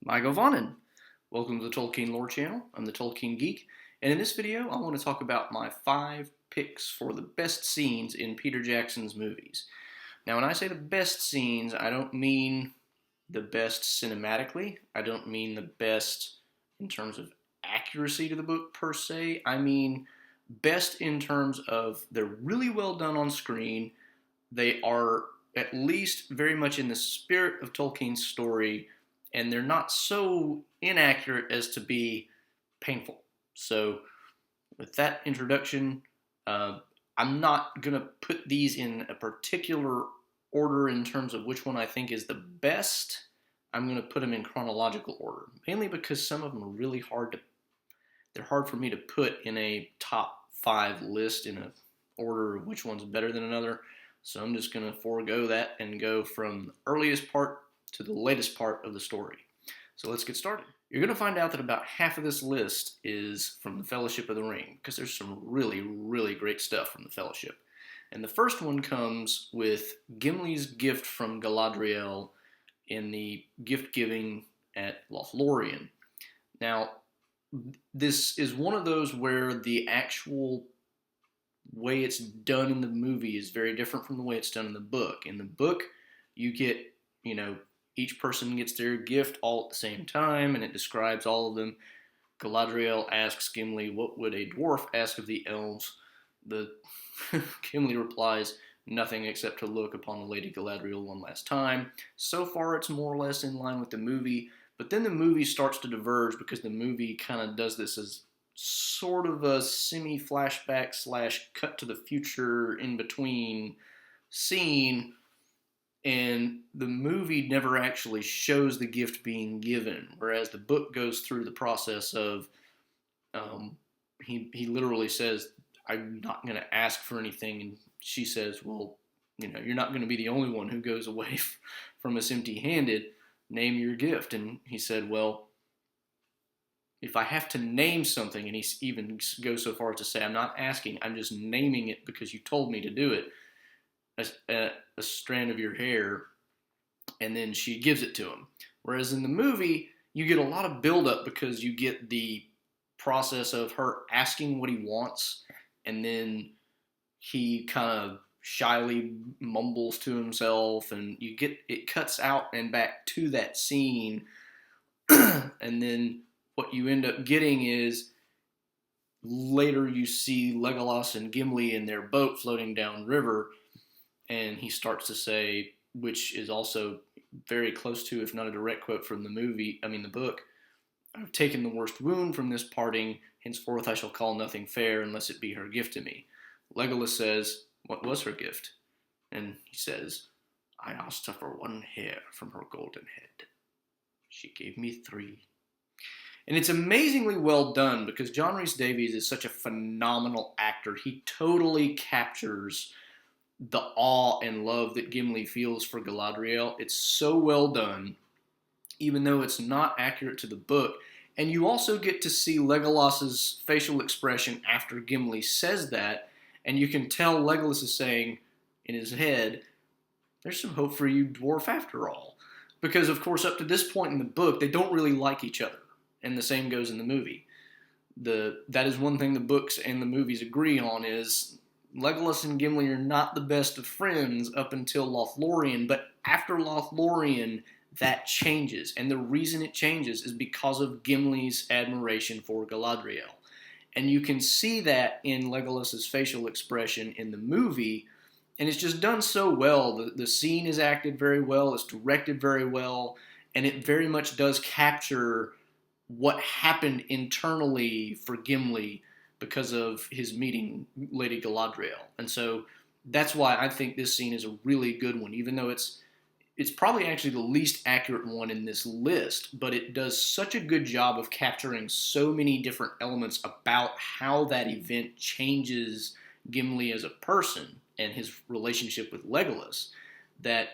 Michael Vonnen. Welcome to the Tolkien Lore Channel. I'm the Tolkien Geek, and in this video I want to talk about my 5 picks for the best scenes in Peter Jackson's movies. Now when I say the best scenes, I don't mean the best cinematically, I don't mean the best in terms of accuracy to the book per se, I mean best in terms of they're really well done on screen, they are at least very much in the spirit of Tolkien's story, and they're not so inaccurate as to be painful. So with that introduction, I'm not going to put these in a particular order in terms of which one I think is the best. I'm going to put them in chronological order, mainly because some of them are really they're hard for me to put in a top 5 list in an order of which one's better than another. So I'm just going to forego that and go from the earliest part to the latest part of the story. So let's get started. You're going to find out that about half of this list is from the Fellowship of the Ring, because there's some really, really great stuff from the Fellowship. And the first one comes with Gimli's gift from Galadriel in the gift giving at Lothlorien. Now, this is one of those where the actual way it's done in the movie is very different from the way it's done in the book. In the book, you get, each person gets their gift all at the same time, and it describes all of them. Galadriel asks Gimli, what would a dwarf ask of the elves? Gimli replies, nothing except to look upon the Lady Galadriel one last time. So far, it's more or less in line with the movie, but then the movie starts to diverge because the movie kind of does this as sort of a semi-flashback / cut to the future in between scene, and the movie never actually shows the gift being given, whereas the book goes through the process of, he literally says, I'm not going to ask for anything, and she says, well, you're not going to be the only one who goes away from us empty-handed, name your gift. And he said, well, if I have to name something, and he even goes so far as to say, I'm not asking, I'm just naming it because you told me to do it, a strand of your hair, and then she gives it to him. Whereas in the movie, you get a lot of buildup because you get the process of her asking what he wants, and then he kind of shyly mumbles to himself, and it cuts out and back to that scene, and then what you end up getting is later you see Legolas and Gimli in their boat floating down river, and he starts to say, which is also very close to, if not a direct quote from the book, I've taken the worst wound from this parting, henceforth I shall call nothing fair unless it be her gift to me. Legolas says, what was her gift? And he says, I asked her for 1 hair from her golden head. She gave me 3. And it's amazingly well done because John Rhys-Davies is such a phenomenal actor. He totally captures the awe and love that Gimli feels for Galadriel. It's so well done, even though it's not accurate to the book. And you also get to see Legolas's facial expression after Gimli says that, and you can tell Legolas is saying in his head, there's some hope for you, dwarf, after all. Because, of course, up to this point in the book, they don't really like each other. And the same goes in the movie. That is one thing the books and the movies agree on, is Legolas and Gimli are not the best of friends up until Lothlorien, but after Lothlorien, that changes. And the reason it changes is because of Gimli's admiration for Galadriel. And you can see that in Legolas's facial expression in the movie, and it's just done so well. The scene is acted very well, it's directed very well, and it very much does capture what happened internally for Gimli because of his meeting Lady Galadriel. And so that's why I think this scene is a really good one, even though it's probably actually the least accurate one in this list, but it does such a good job of capturing so many different elements about how that event changes Gimli as a person and his relationship with Legolas that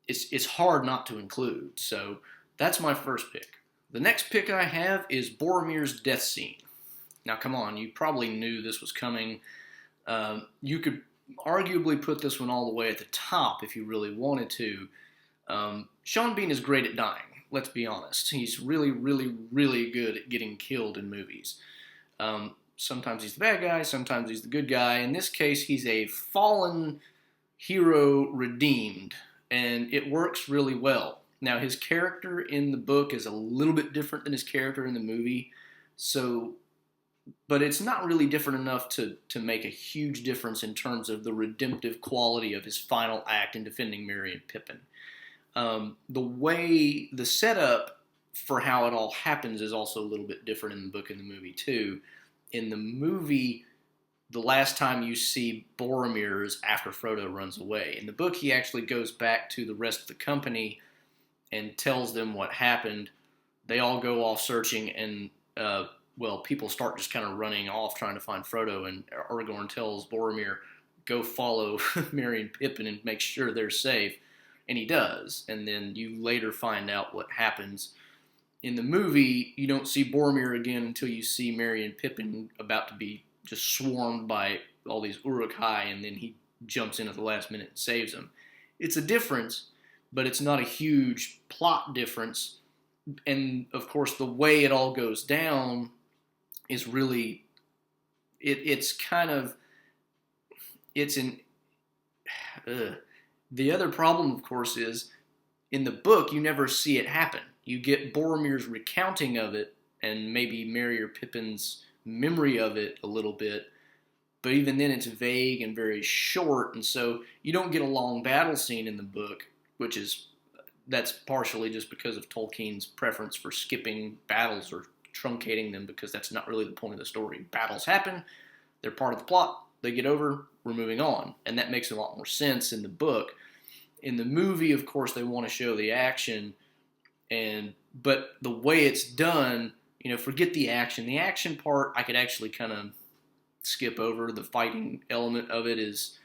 it's hard not to include. So that's my first pick. The next pick I have is Boromir's death scene. Now, come on, you probably knew this was coming. You could arguably put this one all the way at the top if you really wanted to. Sean Bean is great at dying. let's be honest. He's really, really, really good at getting killed in movies. Sometimes he's the bad guy, sometimes he's the good guy. In this case, he's a fallen hero redeemed, and it works really well. Now, his character in the book is a little bit different than his character in the movie, so, but it's not really different enough to make a huge difference in terms of the redemptive quality of his final act in defending Merry and Pippin. The way, the setup for how it all happens is also a little bit different in the book and the movie, too. In the movie, the last time you see Boromir is after Frodo runs away. In the book, he actually goes back to the rest of the company and tells them what happened. They all go off searching, and, people start just kind of running off trying to find Frodo, and Aragorn tells Boromir, go follow Merry and Pippin and make sure they're safe. And he does, and then you later find out what happens. In the movie, you don't see Boromir again until you see Merry and Pippin about to be just swarmed by all these Uruk-hai, and then he jumps in at the last minute and saves them. It's a difference, but it's not a huge plot difference. And, of course, the way it all goes down is really, it's kind of, it's an, the other problem, of course, is in the book, you never see it happen. You get Boromir's recounting of it and maybe Merry or Pippin's memory of it a little bit, but even then it's vague and very short, and so you don't get a long battle scene in the book, that's partially just because of Tolkien's preference for skipping battles or truncating them, because that's not really the point of the story. Battles happen, they're part of the plot, they get over, we're moving on, and that makes a lot more sense in the book. In the movie, of course, they want to show the action, but the way it's done, forget the action. The action part, I could actually kind of skip over. The fighting element of it is,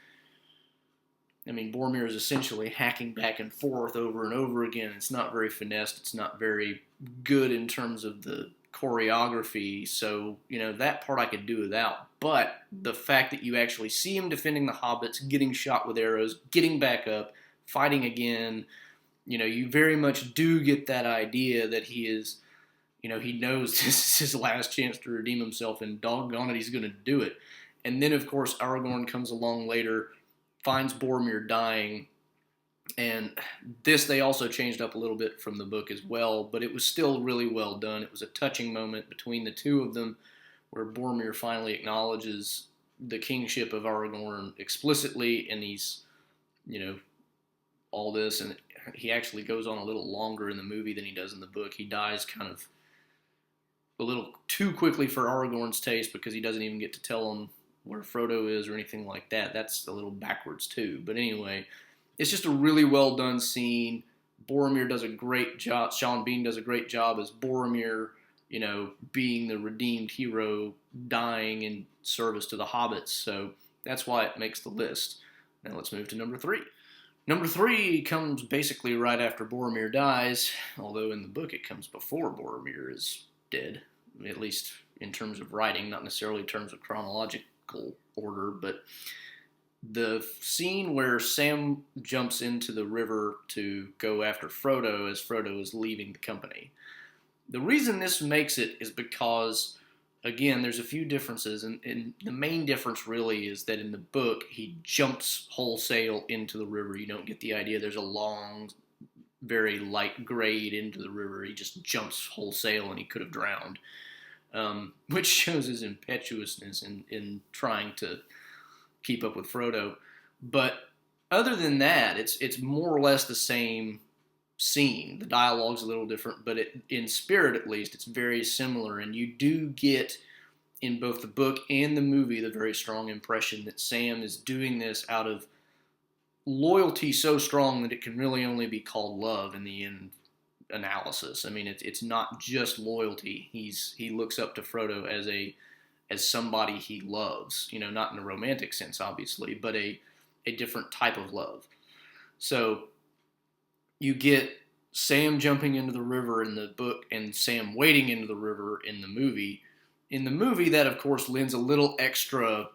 Boromir is essentially hacking back and forth over and over again. It's not very finessed. It's not very good in terms of the choreography. So, that part I could do without. But the fact that you actually see him defending the hobbits, getting shot with arrows, getting back up, fighting again, you very much do get that idea that he is, he knows this is his last chance to redeem himself, and doggone it, he's going to do it. And then, of course, Aragorn comes along later, finds Boromir dying, and this they also changed up a little bit from the book as well, but it was still really well done. It was a touching moment between the two of them where Boromir finally acknowledges the kingship of Aragorn explicitly, and he's, all this, and he actually goes on a little longer in the movie than he does in the book. He dies kind of a little too quickly for Aragorn's taste, because he doesn't even get to tell him where Frodo is or anything like that. That's a little backwards too. But anyway, it's just a really well done scene. Boromir does a great job. Sean Bean does a great job as Boromir, being the redeemed hero, dying in service to the hobbits. So that's why it makes the list. Now let's move to number 3. Number 3 comes basically right after Boromir dies, although in the book it comes before Boromir is dead, at least in terms of writing, not necessarily in terms of chronological order, but the scene where Sam jumps into the river to go after Frodo as Frodo is leaving the company. The reason this makes it is because, again, there's a few differences, and the main difference really is that in the book, he jumps wholesale into the river. You don't get the idea there's a long, very light grade into the river. He just jumps wholesale, and he could have drowned, which shows his impetuousness in trying to keep up with Frodo. But other than that, it's more or less the same scene. The dialogue's a little different, but in spirit at least, it's very similar, and you do get in both the book and the movie the very strong impression that Sam is doing this out of loyalty so strong that it can really only be called love in the end analysis. It's not just loyalty. He looks up to Frodo as somebody he loves, not in a romantic sense obviously, but a different type of love. So you get Sam jumping into the river in the book and Sam wading into the river in the movie. In the movie, that, of course, lends a little extra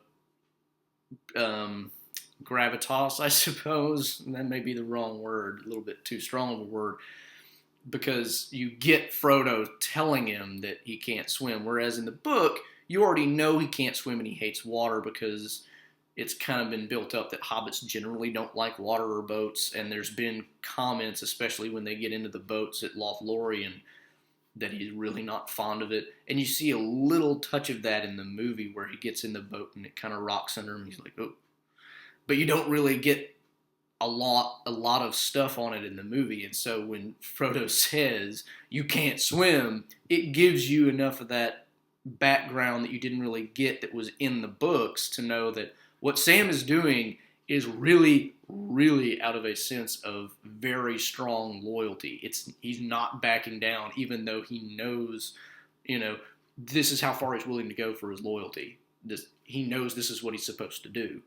gravitas, I suppose. That may be the wrong word, a little bit too strong of a word. because you get Frodo telling him that he can't swim, whereas in the book, you already know he can't swim and he hates water because it's kind of been built up that hobbits generally don't like water or boats, and there's been comments, especially when they get into the boats at Lothlorien, that he's really not fond of it. And you see a little touch of that in the movie where he gets in the boat and it kind of rocks under him. He's like, oh. But you don't really get a lot of stuff on it in the movie. And so when Frodo says you can't swim, it gives you enough of that background that you didn't really get that was in the books to know that what Sam is doing is really, really out of a sense of very strong loyalty. He's not backing down, even though he knows, this is how far he's willing to go for his loyalty. He knows this is what he's supposed to do.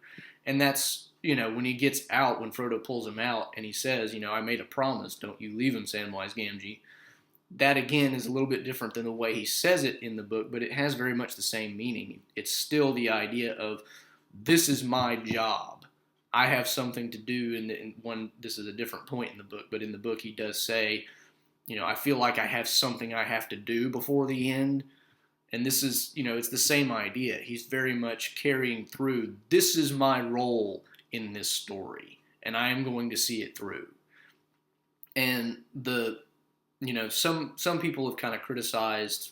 And that's, when he gets out, when Frodo pulls him out and he says, I made a promise, don't you leave him, Samwise Gamgee. That, again, is a little bit different than the way he says it in the book, but it has very much the same meaning. It's still the idea of, this is my job. I have something to do. This is a different point in the book, but in the book he does say, I feel like I have something I have to do before the end. And this is, it's the same idea. He's very much carrying through, this is my role in this story, and I am going to see it through. And some people have kind of criticized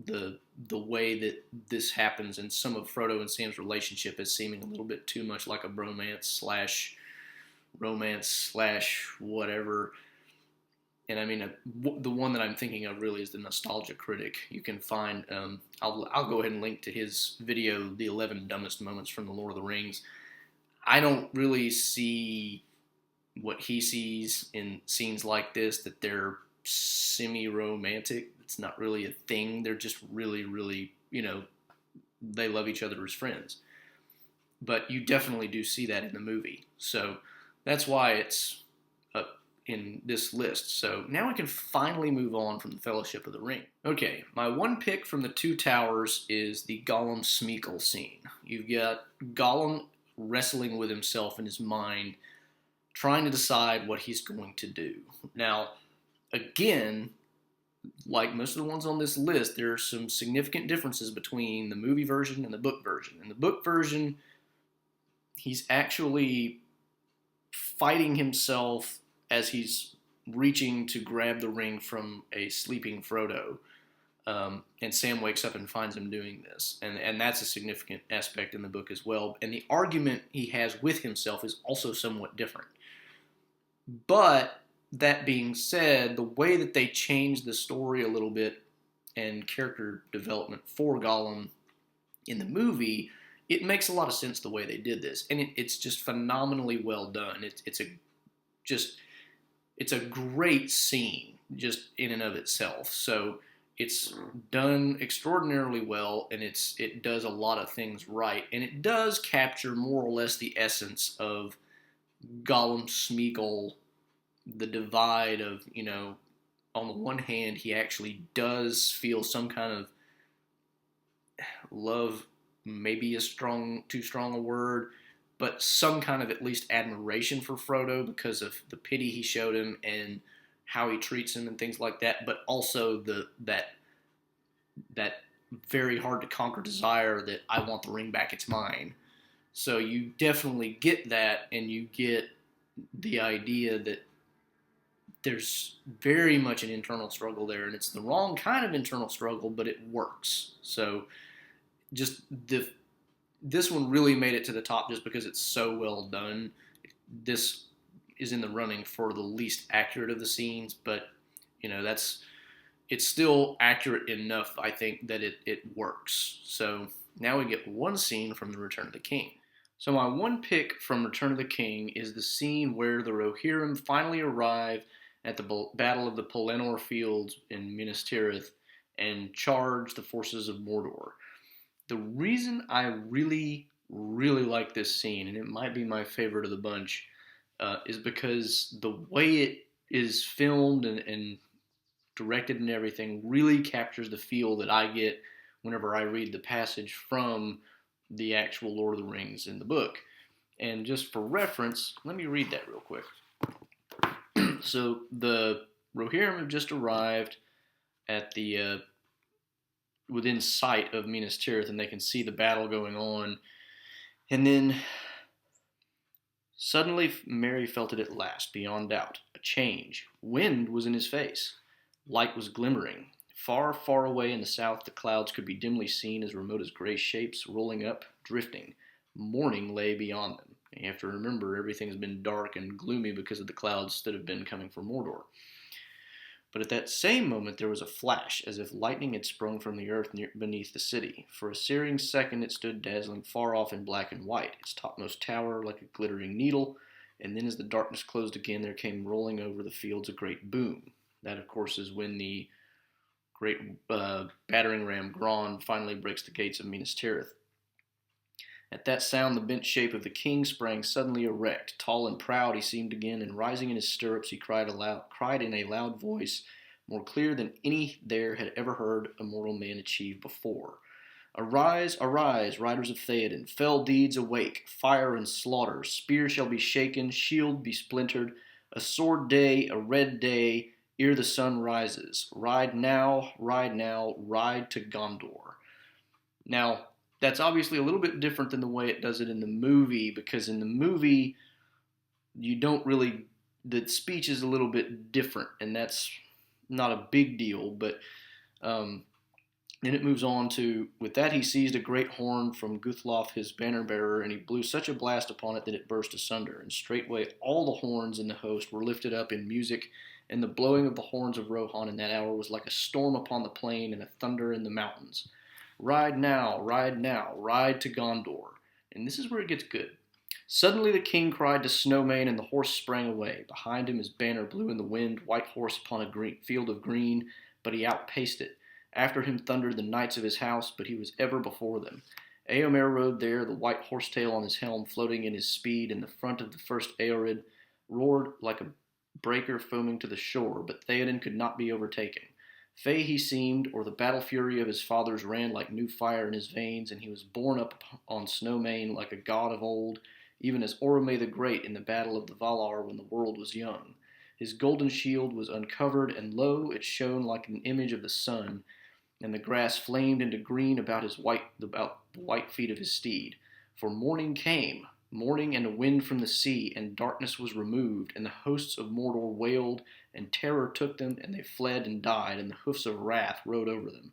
the way that this happens and some of Frodo and Sam's relationship as seeming a little bit too much like a bromance / romance / whatever. And I mean, the one that I'm thinking of really is the Nostalgia Critic. You can find, I'll go ahead and link to his video, The 11 Dumbest Moments from the Lord of the Rings. I don't really see what he sees in scenes like this, that they're semi-romantic. It's not really a thing. They're just really, really, they love each other as friends. But you definitely do see that in the movie. So that's why it's up in this list. So now we can finally move on from the Fellowship of the Ring. Okay, my one pick from the Two Towers is the Gollum Smeagol scene. You've got Gollum wrestling with himself in his mind, trying to decide what he's going to do. Now, again, like most of the ones on this list, there are some significant differences between the movie version and the book version. In the book version, he's actually fighting himself as he's reaching to grab the ring from a sleeping Frodo. And Sam wakes up and finds him doing this. And that's a significant aspect in the book as well. And the argument he has with himself is also somewhat different. But that being said, the way that they changed the story a little bit and character development for Gollum in the movie, it makes a lot of sense the way they did this. And it's just phenomenally well done. It's a great scene just in and of itself. So it's done extraordinarily well, and it does a lot of things right. And it does capture more or less the essence of Gollum Smeagol, the divide of, on the one hand, he actually does feel some kind of love, maybe too strong a word, but some kind of at least admiration for Frodo because of the pity he showed him and how he treats him and things like that, but also that very hard to conquer desire that I want the ring back, it's mine. So you definitely get that, and you get the idea that there's very much an internal struggle there, and it's the wrong kind of internal struggle, but it works. So just this one really made it to the top just because it's so well done. This is in the running for the least accurate of the scenes, but it's still accurate enough, I think, that it works. So now we get one scene from The Return of the King. So my one pick from Return of the King is the scene where the Rohirrim finally arrive at the Battle of the Pelennor Fields in Minas Tirith and charge the forces of Mordor. The reason I really, really like this scene, and it might be my favorite of the bunch, is because the way it is filmed and directed and everything really captures the feel that I get whenever I read the passage from the actual Lord of the Rings in the book. And just for reference, let me read that real quick. So the Rohirrim have just arrived at the within sight of Minas Tirith, and they can see the battle going on. And then suddenly Merry felt it at last, beyond doubt. A change. Wind was in his face. Light was glimmering. Far, far away in the south, the clouds could be dimly seen as remote as gray shapes rolling up, drifting. Morning lay beyond them. You have to remember everything's been dark and gloomy because of the clouds that have been coming from Mordor. But at that same moment there was a flash, as if lightning had sprung from the earth beneath the city. For a searing second it stood dazzling far off in black and white, its topmost tower like a glittering needle, and then as the darkness closed again there came rolling over the fields a great boom. That, of course, is when the great battering ram Gron finally breaks the gates of Minas Tirith. At that sound the bent shape of the king sprang suddenly erect. Tall and proud he seemed again, and rising in his stirrups he cried in a loud voice, more clear than any there had ever heard a mortal man achieve before. Arise, arise, riders of Theoden, fell deeds awake, fire and slaughter, spear shall be shaken, shield be splintered, a sword day, a red day, ere the sun rises. Ride now, ride to Gondor. Now, that's obviously a little bit different than the way it does it in the movie, because in the movie, you don't really, the speech is a little bit different, and that's not a big deal, but then it moves on to, with that he seized a great horn from Guthlof his banner bearer, and he blew such a blast upon it that it burst asunder, and straightway all the horns in the host were lifted up in music, and the blowing of the horns of Rohan in that hour was like a storm upon the plain and a thunder in the mountains. Ride now, ride to Gondor. And this is where it gets good. Suddenly the king cried to Snowmane, and the horse sprang away. Behind him his banner blew in the wind, white horse upon a field of green, but he outpaced it. After him thundered the knights of his house, but he was ever before them. Eomer rode there, the white horsetail on his helm floating in his speed, and the front of the first Eored roared like a breaker foaming to the shore, but Theoden could not be overtaken. Fey he seemed, or the battle fury of his fathers ran like new fire in his veins, and he was borne up on Snowmane like a god of old, even as Orome the Great in the battle of the Valar when the world was young. His golden shield was uncovered, and lo, it shone like an image of the sun, and the grass flamed into green about the white feet of his steed. For morning came, morning and a wind from the sea, and darkness was removed, and the hosts of Mordor wailed, and terror took them, and they fled and died, and the hoofs of wrath rode over them.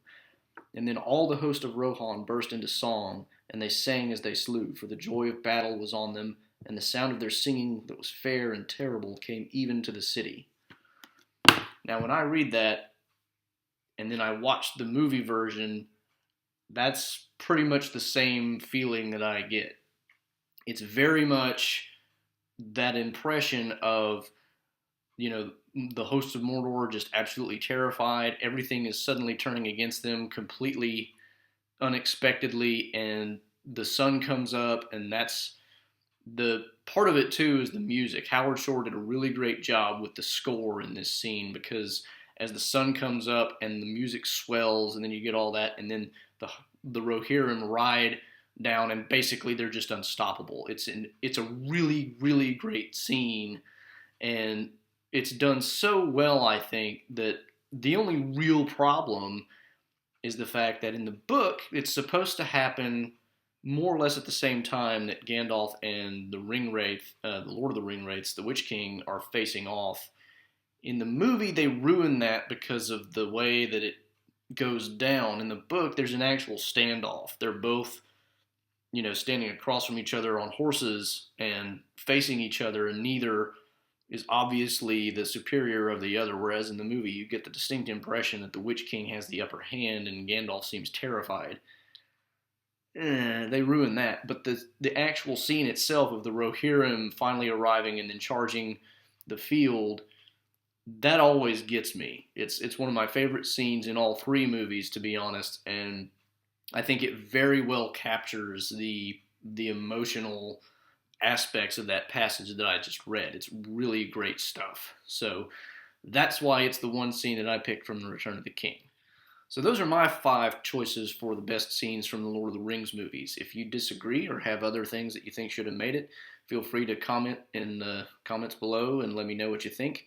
And then all the host of Rohan burst into song, and they sang as they slew, for the joy of battle was on them, and the sound of their singing that was fair and terrible came even to the city. Now when I read that, and then I watch the movie version, that's pretty much the same feeling that I get. It's very much that impression of, the hosts of Mordor just absolutely terrified. Everything is suddenly turning against them completely unexpectedly, and the sun comes up, and that's the part of it too is the music. Howard Shore did a really great job with the score in this scene, because as the sun comes up and the music swells, and then you get all that, and then the Rohirrim ride down, and basically they're just unstoppable. It's a really, really great scene, and it's done so well, I think, that the only real problem is the fact that in the book it's supposed to happen more or less at the same time that Gandalf and the Ringwraith, the Lord of the Ringwraiths, the Witch King, are facing off. In the movie, they ruin that because of the way that it goes down. In the book, there's an actual standoff. They're both, standing across from each other on horses and facing each other, and neither is obviously the superior of the other, whereas in the movie, you get the distinct impression that the Witch King has the upper hand and Gandalf seems terrified. They ruin that, but the actual scene itself of the Rohirrim finally arriving and then charging the field, that always gets me. It's one of my favorite scenes in all three movies, to be honest, and I think it very well captures the emotional aspects of that passage that I just read. It's really great stuff. So that's why it's the one scene that I picked from The Return of the King. So those are my 5 choices for the best scenes from the Lord of the Rings movies. If you disagree or have other things that you think should have made it, feel free to comment in the comments below and let me know what you think.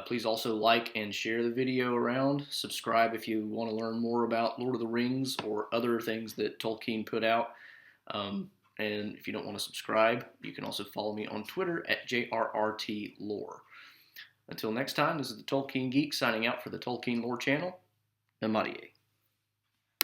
Please also like and share the video around. Subscribe if you want to learn more about Lord of the Rings or other things that Tolkien put out. And if you don't want to subscribe, you can also follow me on Twitter at JRRTLore. Until next time, this is the Tolkien Geek signing out for the Tolkien Lore channel. Namaste.